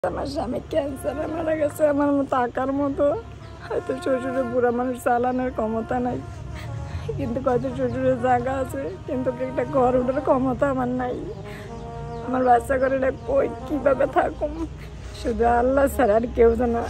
আমার স্বামী ক্যান্সারে মারা গেছে। আমার মতো আঁকার মতো হয়তো শ্বশুরের বুড়া মানুষ চালানোর ক্ষমতা নাই, কিন্তু কত শ্বশুরের জায়গা আছে, কিন্তু একটা ঘর ওঠার ক্ষমতা আমার নাই। আমার বাচ্চা করে কই কীভাবে থাকুম, শুধু আল্লাহ ছাড়া আর কেউ জানা।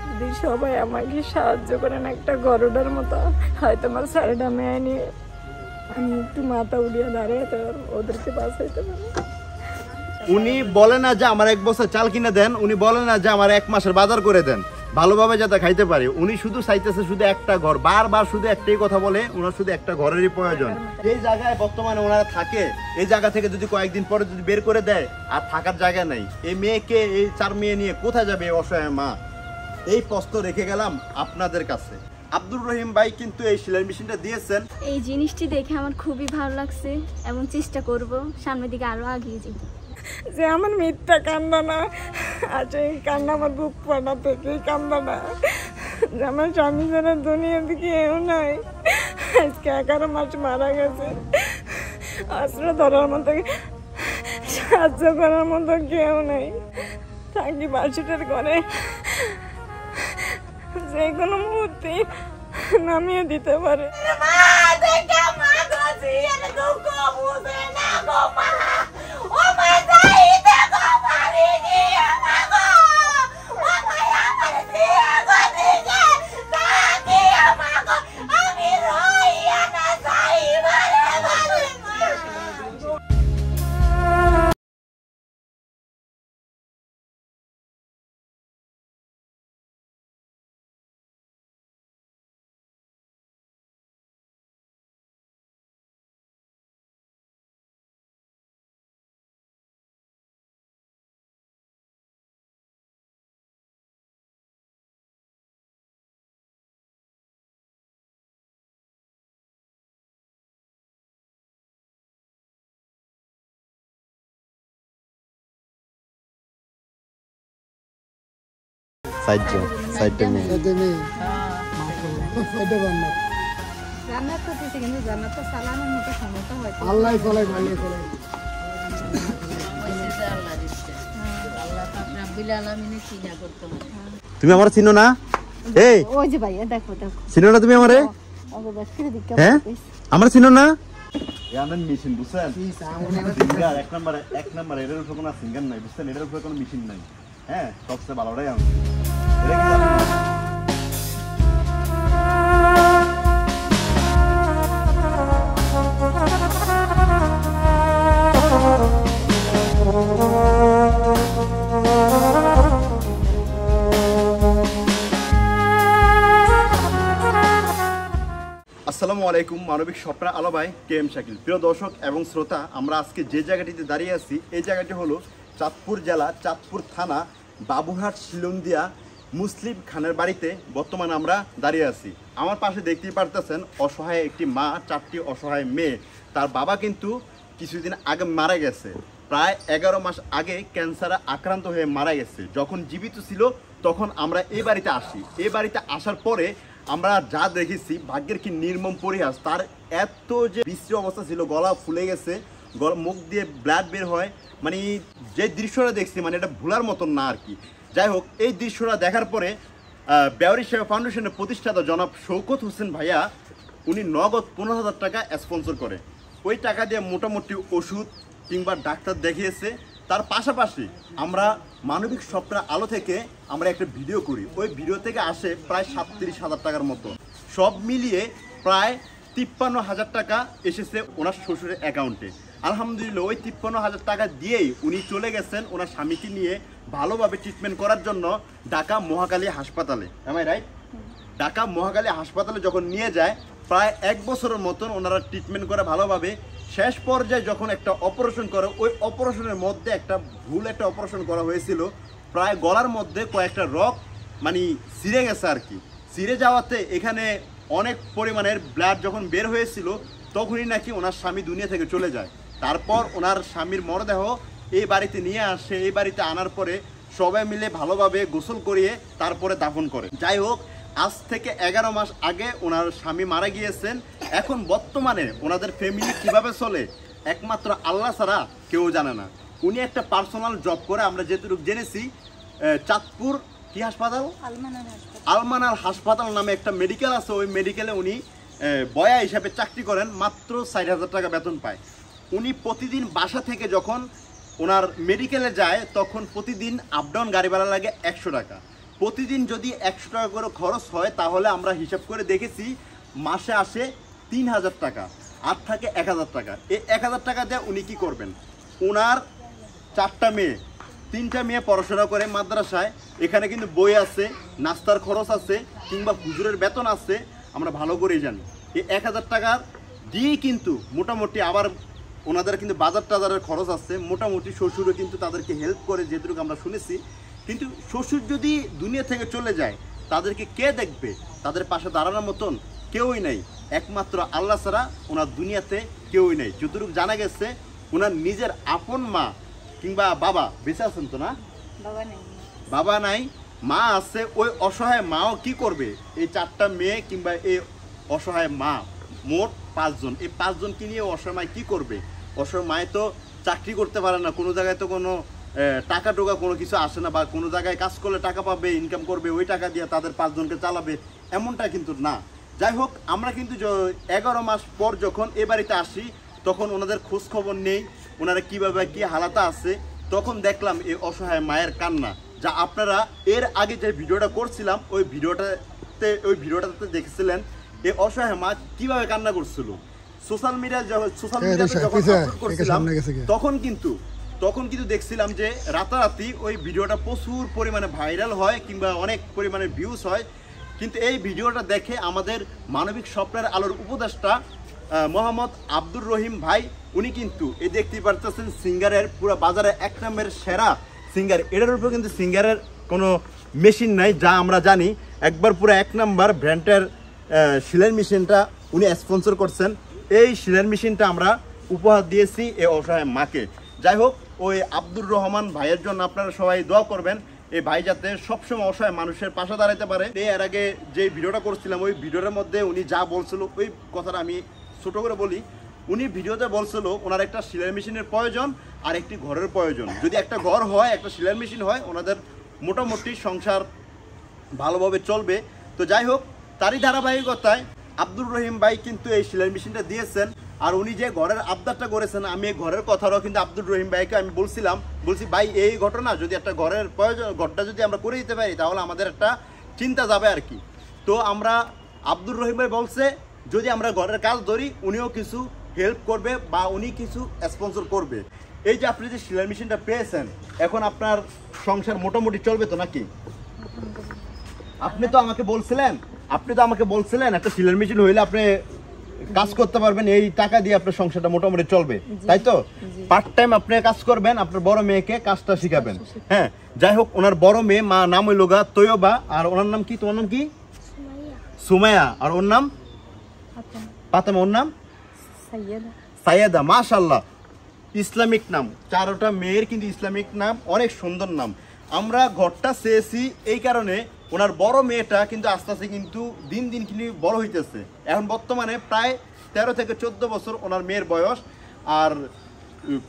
যদি সবাই আমাকে সাহায্য করেন একটা ঘর ওঠার মতো, হয়তো আমার শাড়িটা মেয়ে নিয়ে আমি একটু মাথা উড়িয়ে দাঁড়িয়ে ওদেরকে বাঁচাইতে পারি। উনি বলে না যে আমার 1 বছর চাল কিনে দেন, উনি বলে না যে আমার 1 মাসের বাজার করে দেন, ভালোভাবে যাতে খাইতে পারি। উনি শুধু চাইতেছে শুধু একটা ঘর, বারবার শুধু একটাই কথা বলে, ওনার শুধু একটা ঘরেরই প্রয়োজন। এই জায়গায় বর্তমানে ওনারা থাকে, এই জায়গা থেকে যদি কয়েকদিন পরে যদি বের করে দেয়, আর থাকার জায়গা নেই। এই মেয়েকে, এই 4 মেয়ে নিয়ে কোথায় যাবে এই অসহায় মা? এই প্রশ্ন রেখে গেলাম আপনাদের কাছে। আব্দুর রহিম ভাই কিন্তু এই সেলাই মেশিনটা দিয়েছেন। এই জিনিসটি দেখে আমার খুবই ভালো লাগছে এবং চেষ্টা করব সামনের দিকে আরো এগিয়ে যেতে। যে আমার মিথ্যা কান্দা না, আচ্ছা এই কান্না আমার বুক পাটা থেকেই কান্দা না, যে আমার স্বামী ছাড়া দুনিয়াতে কেউ নাই। আজকে 11 মাস মারা গেছে, আশ্রয় ধরার মতো, সাহায্য করার মতো কেউ নেই। থাকি বাসুটার ঘরে, যে কোনো মুহূর্তে নামিয়ে দিতে পারে। তুমি আমার চিনো না? এই ওই যে ভাইয়া দেখো দেখো, চিনো না তুমি আমারে? হ্যাঁ আমার চিনো না? এমন মেশিন বুঝছেন, সিঙ্গার এক নাম্বার এর উপরে কোনো সিঙ্গার নাই, বুঝছেন? এর উপরে কোনো মেশিন নাই। হ্যাঁ, সবচেয়ে ভালোটাই আমি। আসসালামু আলাইকুম, মানবিক স্বপ্নের আলো ভাই KM শাকিল। প্রিয় দর্শক এবং শ্রোতা, আমরা আজকে যে জায়গাটিতে দাঁড়িয়ে আছি, এই জায়গাটি হলো চাঁদপুর জেলা, চাঁদপুর থানা, বাবুরহাট শিলন্দিয়া মুসলিম খানের বাড়িতে বর্তমানে আমরা দাঁড়িয়ে আছি। আমার পাশে দেখতেই পারতেছেন অসহায় একটি মা, 4টি অসহায় মেয়ে। তার বাবা কিন্তু কিছুদিন আগে মারা গেছে, প্রায় 11 মাস আগে ক্যান্সারে আক্রান্ত হয়ে মারা গেছে। যখন জীবিত ছিল তখন আমরা এই বাড়িতে আসি। এই বাড়িতে আসার পরে আমরা যা দেখেছি, ভাগ্যের কি নির্মম পরিহাস। তার এত যে বিশ্রী অবস্থা ছিল, গলা ফুলে গেছে, মুখ দিয়ে ব্লাড বের হয়, মানে যে দৃশ্যটা দেখছি মানে এটা ভোলার মতন না আর কি। যাই হোক, এই দৃশ্যটা দেখার পরে বেওয়ারি সেবা ফাউন্ডেশনের প্রতিষ্ঠাতা জনাব শওকত হোসেন ভাইয়া, উনি নগদ 15,000 টাকা স্পন্সর করে। ওই টাকা দিয়ে মোটামুটি ওষুধ কিংবা ডাক্তার দেখিয়েছে। তার পাশাপাশি আমরা মানবিক স্বপ্নের আলো থেকে আমরা একটা ভিডিও করি, ওই ভিডিও থেকে আসে প্রায় 37,000 টাকার মতো। সব মিলিয়ে প্রায় 53,000 টাকা এসেছে ওনার শ্বশুরের অ্যাকাউন্টে। আলহামদুলিল্লাহ, ওই 53,000 টাকা দিয়েই উনি চলে গেছেন ওনার স্বামীকে নিয়ে ভালোভাবে ট্রিটমেন্ট করার জন্য ঢাকা মহাকালী হাসপাতালে। MI right? ঢাকা মহাকালী হাসপাতালে যখন নিয়ে যায়, প্রায় 1 বছরের মতন ওনারা ট্রিটমেন্ট করে ভালোভাবে। শেষ পর্যায়ে যখন একটা অপারেশন করে, ওই অপারেশনের মধ্যে একটা ভুল একটা অপারেশন করা হয়েছিল, প্রায় গলার মধ্যে কয়েকটা রক মানে ছিঁড়ে গেছে আর কি। ছিঁড়ে যাওয়াতে এখানে অনেক পরিমাণের ব্লাড যখন বের হয়েছিল, তখনই নাকি ওনার স্বামী দুনিয়া থেকে চলে যায়। তারপর ওনার স্বামীর মরদেহ এই বাড়িতে নিয়ে আসে। এই বাড়িতে আনার পরে সবাই মিলে ভালোভাবে গোসল করিয়ে তারপরে দাফন করে। যাই হোক, আজ থেকে 11 মাস আগে ওনার স্বামী মারা গিয়েছেন। এখন বর্তমানে ওনাদের ফ্যামিলি কিভাবে চলে একমাত্র আল্লাহ ছাড়া কেউ জানে না। উনি একটা পার্সোনাল জব করে, আমরা যেটুকু জেনেছি চাঁদপুর কি হাসপাতাল, আলমানার হাসপাতাল নামে একটা মেডিকেল আছে। ওই মেডিকেলে উনি বয়া হিসাবে চাকরি করেন, মাত্র 60,000 টাকা বেতন পায়। উনি প্রতিদিন বাসা থেকে যখন ওনার মেডিকেলে যায় তখন প্রতিদিন আপ ডাউন গাড়ি ভাড়া লাগে 100 টাকা। প্রতিদিন যদি 100 টাকা করে খরচ হয় তাহলে আমরা হিসাব করে দেখেছি মাসে আসে 3,000 টাকা, আর থাকে 1,000 টাকা। এই 1,000 টাকা দিয়ে উনি কী করবেন? ওনার 4টা মেয়ে, 3টা মেয়ে পড়াশোনা করে মাদ্রাসায়, এখানে কিন্তু বই আছে, নাস্তার খরচ আছে, কিংবা হুজুরের বেতন আছে, আমরা ভালো করেই জানি। এই 1,000 টাকা দিয়েই কিন্তু মোটামুটি আবার ওনাদের কিন্তু বাজার টাজারের খরচ আছে, মোটামুটি শ্বশুরও কিন্তু তাদেরকে হেল্প করে, যেটুকু আমরা শুনেছি। কিন্তু শ্বশুর যদি দুনিয়া থেকে চলে যায় তাদেরকে কে দেখবে? তাদের পাশে দাঁড়ানোর মতন কেউই নেই, একমাত্র আল্লাহ ছাড়া ওনার দুনিয়াতে কেউই নেই। যতটুকু জানা গেছে ওনার নিজের আপন মা কিংবা বাবা বেঁচে আছেন তো না? বাবা নাই, মা আছে। ওই অসহায় মাও কি করবে? এই 4টা মেয়ে কিংবা এই অসহায় মা, মোট 5 জন, এই 5 জনকে নিয়ে অসহায় মায় কী করবে? অসহায় মায় তো চাকরি করতে পারে না, কোনো জায়গায় তো কোনো টাকা টোকা কোনো কিছু আসে না, বা কোনো জায়গায় কাজ করলে টাকা পাবে, ইনকাম করবে, ওই টাকা দিয়ে তাদের 5 জনকে চালাবে, এমনটা কিন্তু না। যাই হোক, আমরা কিন্তু 11 মাস পর যখন এ বাড়িতে আসি তখন ওনাদের খোঁজ খবর নেই, ওনারা কীভাবে কী হালাতে আছে, তখন দেখলাম এই অসহায় মায়ের কান্না, যা আপনারা এর আগে যে ভিডিওটা করছিলাম ওই ভিডিওটাতে দেখেছিলেন এই অসহায় মা কীভাবে কান্না করছিল। সোশ্যাল মিডিয়াতে যখন আপলোড করছিলাম তখন কিন্তু দেখছিলাম যে রাতারাতি ওই ভিডিওটা প্রচুর পরিমাণে ভাইরাল হয় কিংবা অনেক পরিমাণে ভিউজ হয়। কিন্তু এই ভিডিওটা দেখে আমাদের মানবিক স্বপ্নের আলোর উপদেষ্টা মোহাম্মদ আব্দুর রহিম ভাই, উনি কিন্তু এই দেখতেই পারতেছেন সিঙ্গারের পুরো বাজারে 1 নম্বরের সেরা সিঙ্গার, এটার উপরে কিন্তু সিঙ্গারের কোনো মেশিন নাই, যা আমরা জানি। একবার পুরো 1 নম্বর ব্র্যান্ডের সেলাই মেশিনটা উনি স্পন্সর করছেন। এই সেলাই মেশিনটা আমরা উপহার দিয়েছি এই অসহায় মাকে। যাই হোক, ওই আব্দুর রহমান ভাইয়ের জন্য আপনারা সবাই দোয়া করবেন, এই ভাই যাতে সবসময় অসহায় মানুষের পাশে দাঁড়াতে পারে। এর আগে যে ভিডিওটা করছিলাম ওই ভিডিওর মধ্যে উনি যা বলছিল ওই কথাটা আমি ছোট করে বলি। উনি ভিডিওতে বলছিল ওনার একটা সেলাই মেশিনের প্রয়োজন আর একটি ঘরের প্রয়োজন। যদি একটা ঘর হয়, একটা সেলাই মেশিন হয়, ওনাদের মোটামুটি সংসার ভালোভাবে চলবে। তো যাই হোক, তারই ধারাবাহিকতায় আব্দুর রহিম ভাই কিন্তু এই সেলাই মেশিনটা দিয়েছেন। আর উনি যে ঘরের আবদারটা করেছেন, আমি এই ঘরের কথাটাও কিন্তু আব্দুর রহিম ভাইকে আমি বলছি ভাই এই ঘটনা যদি একটা ঘরের প্রয়োজন, ঘরটা যদি আমরা করে দিতে পারি তাহলে আমাদের একটা চিন্তা যাবে আর কি। তো আমরা আব্দুর রহিম ভাই বলছে যদি আমরা ঘরের কাজ ধরি উনিও কিছু হেল্প করবে বা উনি কিছু স্পন্সর করবে। এই যে আপনি যে সেলাই মেশিনটা পেয়েছেন, এখন আপনার সংসার মোটামুটি চলবে তো নাকি? আপনি তো আমাকে বলছিলেন একটা সেলাই মেশিন হইলে আপনি কাজ করতে পারবেন, এই টাকা দিয়ে আপনার সংসারটা মোটামুটি চলবে, তাই তো? পার্ট টাইম আপনি কাজ করবেন, আপনার বড় মেয়েকে কাজটা শিখাবেন। হ্যাঁ, যাই হোক, ওনার বড় মেয়ে মা নাম হইল গা তৈয়বা, আর ওনার নাম কি? তোমার নাম কি? সুমাইয়া। আর ওর নাম ফাতেমা। ওর নাম সাইয়েদা। মাশাআল্লাহ, ইসলামিক নাম, 4টা মেয়ের কিন্তু ইসলামিক নাম, অনেক সুন্দর নাম। আমরা ঘরটা চেয়েছি এই কারণে, ওনার বড় মেয়েটা কিন্তু আস্তে আস্তে কিন্তু দিন দিন কিন্তু বড় হইতেছে। এখন বর্তমানে প্রায় 13 থেকে 14 বছর ওনার মেয়ের বয়স, আর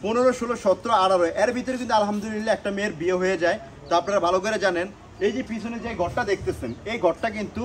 15, 16, 17, 18 এর ভিতরে কিন্তু আলহামদুলিল্লাহ একটা মেয়ের বিয়ে হয়ে যায়। তো আপনারা ভালো করে জানেন, এই যে পিছনে যে ঘরটা দেখতেছেন এই ঘরটা কিন্তু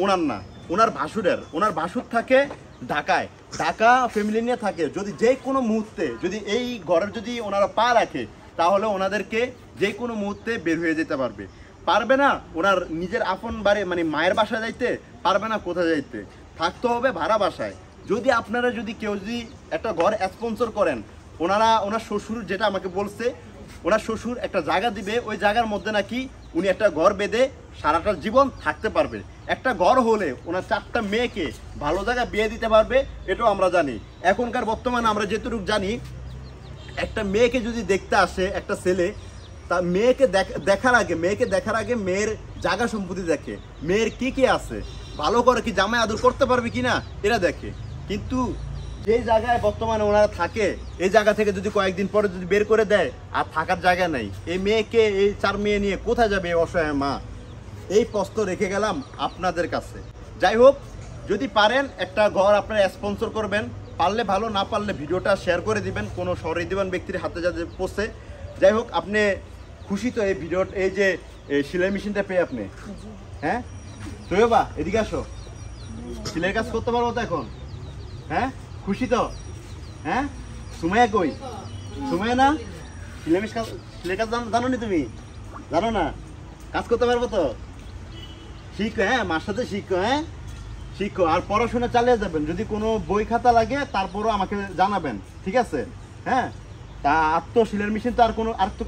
ওনার না, ওনার ভাসুরের। ওনার ভাসুর থাকে ঢাকায়, ঢাকা ফ্যামিলি নিয়ে থাকে। যদি যে কোনো মুহূর্তে যদি এই ঘরের যদি ওনারা পা রাখে তাহলে ওনাদেরকে যে কোনো মুহূর্তে বের হয়ে যেতে পারবে না। ওনার নিজের আপন বাড়ি মানে মায়ের বাসায় যাইতে পারবে না, কোথায় যাইতে, থাকতে হবে ভাড়া বাসায়। যদি আপনারা কেউ যদি একটা ঘর স্পন্সর করেন, ওনার শ্বশুর যেটা আমাকে বলছে, ওনার শ্বশুর একটা জায়গা দিবে, ওই জায়গার মধ্যে নাকি উনি একটা ঘর বেঁধে সারাটা জীবন থাকতে পারবে। একটা ঘর হলে ওনার 4টা মেয়েকে ভালো জায়গায় বিয়ে দিতে পারবে, এটাও আমরা জানি। এখনকার বর্তমানে আমরা যেটুকু জানি, একটা মেয়েকে যদি দেখতে আসে একটা ছেলে, তা মেয়েকে দেখার আগে মেয়ের জায়গা সম্পত্তি দেখে, মেয়ের কি আছে, ভালো করে কি জামাই আদর করতে পারবে কিনা এরা দেখে। কিন্তু যে জায়গায় বর্তমানে ওনারা থাকে এই জায়গা থেকে যদি কয়েকদিন পরে যদি বের করে দেয় আর থাকার জায়গা নেই, এই মেয়েকে, এই 4 মেয়ে নিয়ে কোথায় যাবে এই অসহায় মা? এই প্রশ্ন রেখে গেলাম আপনাদের কাছে। যাই হোক, যদি পারেন একটা ঘর আপনারা স্পন্সর করবেন, পারলে ভালো, না পারলে ভিডিওটা শেয়ার করে দিবেন কোনো সহৃদয়বান ব্যক্তির হাতে যাতে পৌঁছে। যাই হোক, আপনি খুশি তো এই ভিডিও, এই যে সেলাই মেশিনটা পেয়ে আপনি? হ্যাঁ তৈবা এদিকে আসো, সেলাই কাজ করতে পারবো তো এখন? হ্যাঁ খুশি তো? হ্যাঁ সুমাইয়া কই? সুমাইয়া না? সেলাই কাজ জানো নি তুমি? জানো না? কাজ করতে পারবো তো? শিখো, হ্যাঁ মার সাথে শিখো, হ্যাঁ শিখো। আর পড়াশোনা চালিয়ে যাবেন, যদি কোনো বই খাতা লাগে তারপরও আমাকে জানাবেন, ঠিক আছে? হ্যাঁ তা আর তো সেলাই মেশিন তো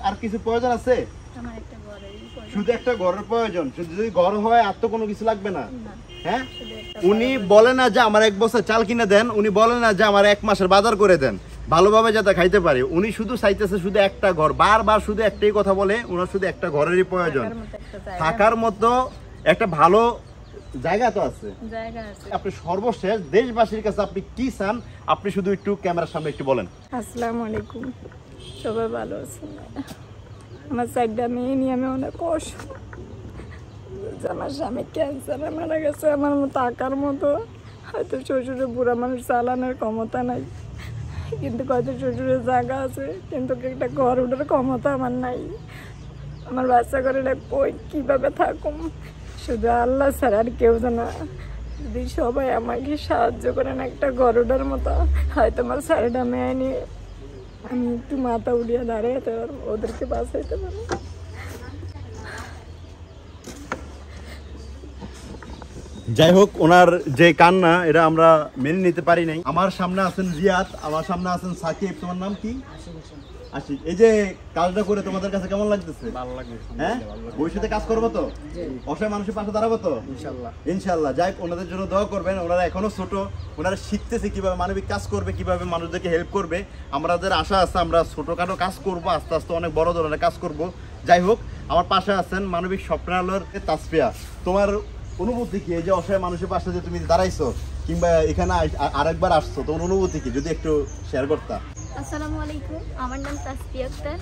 আর কিছু প্রয়োজন আছে? আমার একটা ঘরেরই প্রয়োজন। শুধু একটা ঘরের প্রয়োজন, যদি ঘর হয় আর তো কোনো কিছু লাগবে না। না, হ্যাঁ শুধু একটা উনি বলে না যে আমার 1 বছর চাল কিনে দেন, উনি বলে না যে আমার 1 মাসের বাজার করে দেন ভালোভাবে যাতে খাইতে পারে। উনি শুধু চাইতেছে শুধু একটা ঘর, বারবার শুধু একটাই কথা বলে, ওনার শুধু একটা ঘরেরই প্রয়োজন। থাকার মতো একটা জায়গা। থাকার মতো একটা ভালো জায়গা তো আছে। জায়গা আছে। আপনি সর্বশেষ দেশবাসীর কাছে আপনি কি চান, আপনি শুধু একটু ক্যামেরার সামনে একটু বলেন। আসসালামু আলাইকুম, সবাই ভালো আছেন? আমার 4টা মেয়ে নিয়ে আমি অনেক কষ্ট। আমার স্বামী ক্যান্সারে মারা গেছে, আমার টাকার মতো হয়তো শ্বশুরে বুড়া মানুষ চালানোর ক্ষমতা নাই, কিন্তু হয়তো শ্বশুরের জায়গা আছে, কিন্তু একটা ঘর ওঠার ক্ষমতা আমার নাই। আমার বাচ্চা করে কই কীভাবে থাকুম, শুধু আল্লাহ ছাড়া আর কেউ জানা। যদি সবাই আমাকে সাহায্য করেন একটা ঘর ওঠার মতো, হয়তো আমার 4টা মেয়ে নিয়ে আমি একটু মাথা উঠিয়ে দাঁড়াতে পারবো, ওদেরকে বাঁচাইতে পারবো। যাই হোক, ওনার যে কান্না এটা আমরা মেনে নিতে পারি নাই। আমার সামনে আছেন রিয়াদ, আমার সামনে আছেন সাকিব। তোমার নাম কি? আশিক। এই যে কাজটা করে তোমাদের কাছে কেমন লাগতেছে? ভালো লাগবে। হ্যাঁ ভবিষ্যতে কাজ করবো তো, অসহায় মানুষের পাশে দাঁড়াবো তো ইনশাআল্লাহ। ইনশাআল্লাহ। যাই হোক, ওনাদের জন্য দোয়া করবেন। ওনারা এখনো ছোট, ওনারা শিখতেছে কিভাবে মানবিক কাজ করবে, কিভাবে মানুষদেরকে হেল্প করবে। আমাদের আশা আছে আমরা ছোটখাটো কাজ করব, আস্তে আস্তে অনেক বড় ধরনের কাজ করব। যাই হোক, আমার পাশে আছেন মানবিক স্বপ্নালয়ের তাসফিয়া। তোমার অনুভূতি কি, এই যে অসহায় মানুষের পাশে যে তুমি দাঁড়াইছো কিংবা এখানে আরেকবার আসছো, তোমার অনুভূতি কি যদি একটু শেয়ার করতা? আসসালামু আলাইকুম, আমার নাম তাসফিয়া আক্তার।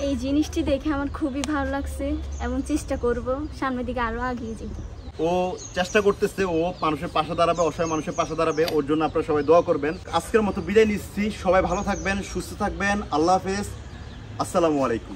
এই জিনিসটি দেখে আমার খুবই ভালো লাগছে এবং চেষ্টা করব সামনের দিকে আরো এগিয়ে যেতে। ও চেষ্টা করতেছে, ও মানুষের পাশে দাঁড়াবে, অসহায় মানুষের পাশে দাঁড়াবে। ওর জন্য আপনারা সবাই দোয়া করবেন। আজকের মতো বিদায় নিচ্ছি, সবাই ভালো থাকবেন, সুস্থ থাকবেন। আল্লাহ হাফেজ, আসসালামু আলাইকুম।